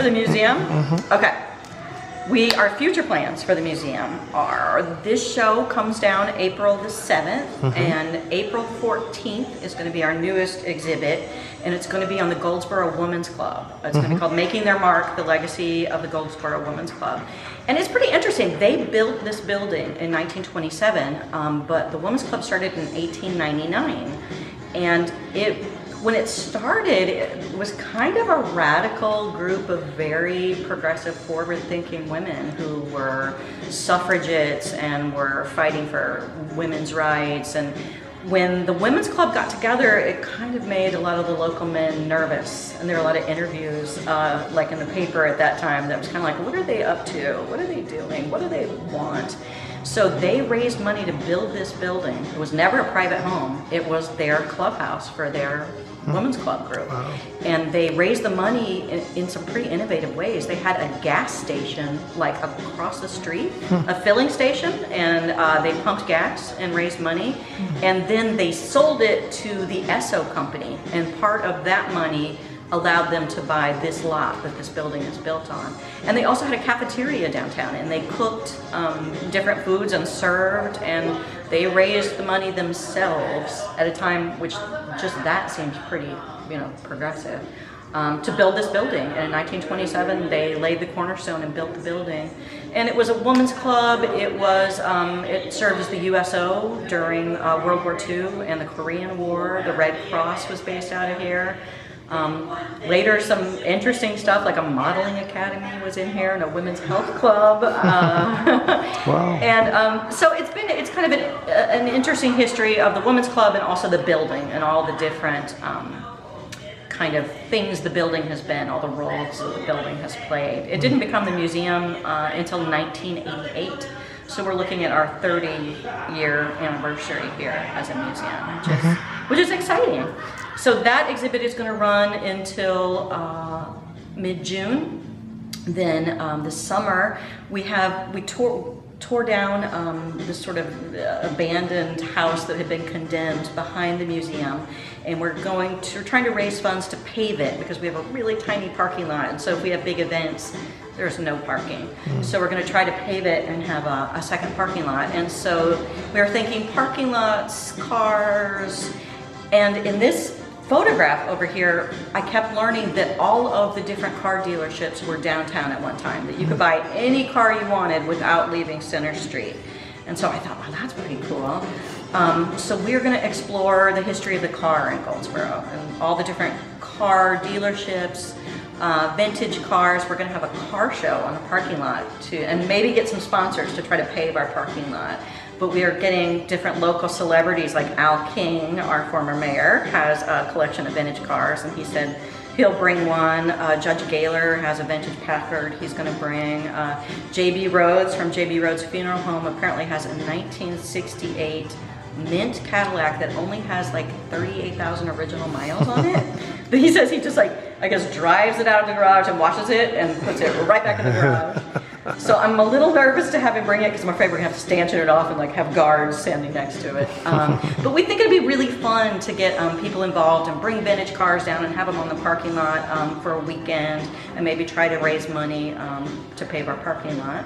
for the museum? Okay. Our future plans for the museum are, this show comes down April the 7th, and April 14th is going to be our newest exhibit, and it's going to be on the Goldsboro Women's Club. It's going to be called Making Their Mark, the Legacy of the Goldsboro Women's Club. And it's pretty interesting. They built this building in 1927, but the Women's Club started in 1899. And when it started, it was kind of a radical group of very progressive, forward-thinking women who were suffragettes and were fighting for women's rights. And when the Women's Club got together, it kind of made a lot of the local men nervous. And there were a lot of interviews, like in the paper at that time, that was kind of like, what are they up to? What are they doing? What do they want? So they raised money to build this building. It was never a private home. It was their clubhouse for their women's club group. Wow. And they raised the money in some pretty innovative ways. They had a gas station like across the street, a filling station, and they pumped gas and raised money. And then they sold it to the Esso company, and part of that money allowed them to buy this lot that this building is built on. And they also had a cafeteria downtown, and they cooked different foods and served, and they raised the money themselves at a time which just that seems pretty, progressive, to build this building. And in 1927, they laid the cornerstone and built the building. And it was a women's club. It was, it served as the USO during World War II and the Korean War. The Red Cross was based out of here. Later, some interesting stuff like a modeling academy was in here and a women's health club. Wow. And so it's kind of an interesting history of the women's club and also the building and all the different kind of things the building has been, all the roles that the building has played. It didn't become the museum until 1988. So we're looking at our 30-year anniversary here as a museum, which is exciting. So that exhibit is going to run until mid-June. Then this summer we tore down this sort of abandoned house that had been condemned behind the museum, and we're trying to raise funds to pave it because we have a really tiny parking lot, and so if we have big events, there's no parking. So we're going to try to pave it and have a second parking lot. And so we are thinking parking lots, cars, and in this photograph over here, I kept learning that all of the different car dealerships were downtown at one time, that you could buy any car you wanted without leaving Center Street. And so I thought, wow, that's pretty cool. So we're going to explore the history of the car in Goldsboro and all the different car dealerships, vintage cars. We're going to have a car show on the parking lot and maybe get some sponsors to try to pave our parking lot. But we are getting different local celebrities, like Al King, our former mayor, has a collection of vintage cars, and he said he'll bring one. Judge Gaylor has a vintage Packard he's going to bring. J.B. Rhodes from J.B. Rhodes Funeral Home apparently has a 1968 mint Cadillac that only has like 38,000 original miles on it. But he says he just I guess drives it out of the garage and washes it and puts it right back in the garage. So I'm a little nervous to have him bring it because I'm afraid we're gonna have to stanchion it off and have guards standing next to it. But we think it'd be really fun to get people involved and bring vintage cars down and have them on the parking lot for a weekend and maybe try to raise money to pave our parking lot.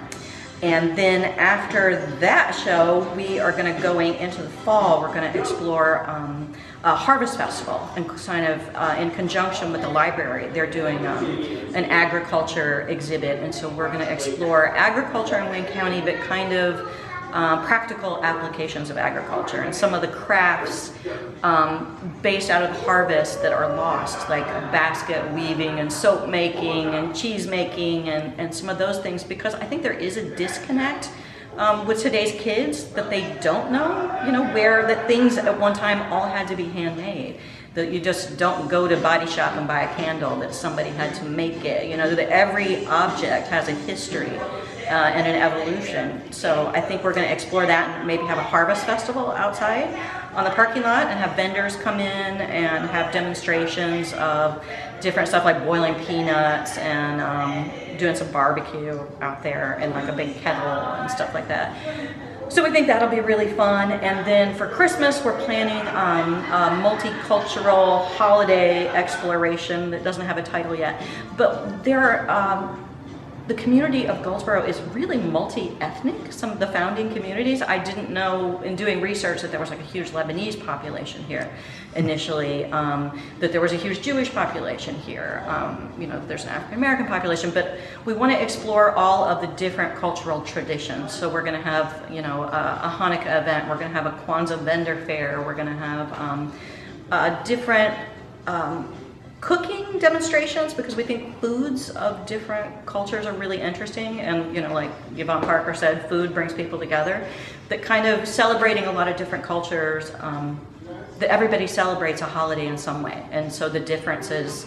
And then after that show, we are going to going into the fall. We're going to explore a harvest festival and kind of in conjunction with the library. They're doing an agriculture exhibit, and so we're going to explore agriculture in Wayne County, but kind of practical applications of agriculture and some of the crafts based out of the harvest that are lost, like basket weaving and soap making and cheese making and some of those things, because I think there is a disconnect with today's kids that they don't know, where the things at one time all had to be handmade. That you just don't go to Body Shop and buy a candle, that somebody had to make it, that every object has a history and an evolution. So I think we're going to explore that and maybe have a harvest festival outside on the parking lot and have vendors come in and have demonstrations of different stuff like boiling peanuts and doing some barbecue out there and a big kettle and stuff like that. So we think that'll be really fun. And then for Christmas, we're planning a multicultural holiday exploration that doesn't have a title yet. But the community of Goldsboro is really multi-ethnic, some of the founding communities. I didn't know in doing research that there was like a huge Lebanese population here initially, that there was a huge Jewish population here, there's an African American population, but we want to explore all of the different cultural traditions. So we're going to have, a Hanukkah event, we're going to have a Kwanzaa vendor fair, we're going to have different cooking demonstrations, because we think foods of different cultures are really interesting, and like Yvonne Parker said, food brings people together. That kind of celebrating a lot of different cultures, that everybody celebrates a holiday in some way, and so the differences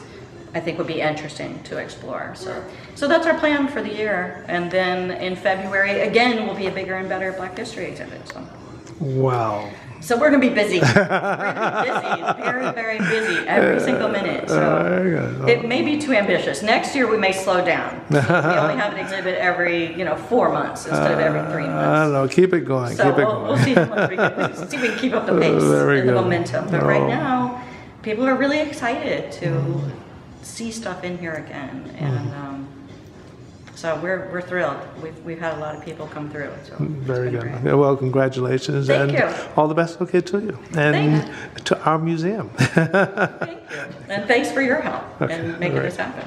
I think would be interesting to explore. So that's our plan for the year, and then in February again will be a bigger and better Black History exhibit. Wow. So we're going to be busy. We're going to be busy, very, very busy, every single minute. So it may be too ambitious. Next year we may slow down. We only have an exhibit every 4 months instead of every 3 months. I don't know. Keep it going. So we'll see how much we can. See if we can keep up the pace and the momentum. But right now, people are really excited to see stuff in here again, and so we're thrilled. We've had a lot of people come through. So very good. Great. Well, congratulations. Thank you. All the best. Okay, to you and to our museum. Thank you. And thanks for your help in making this happen.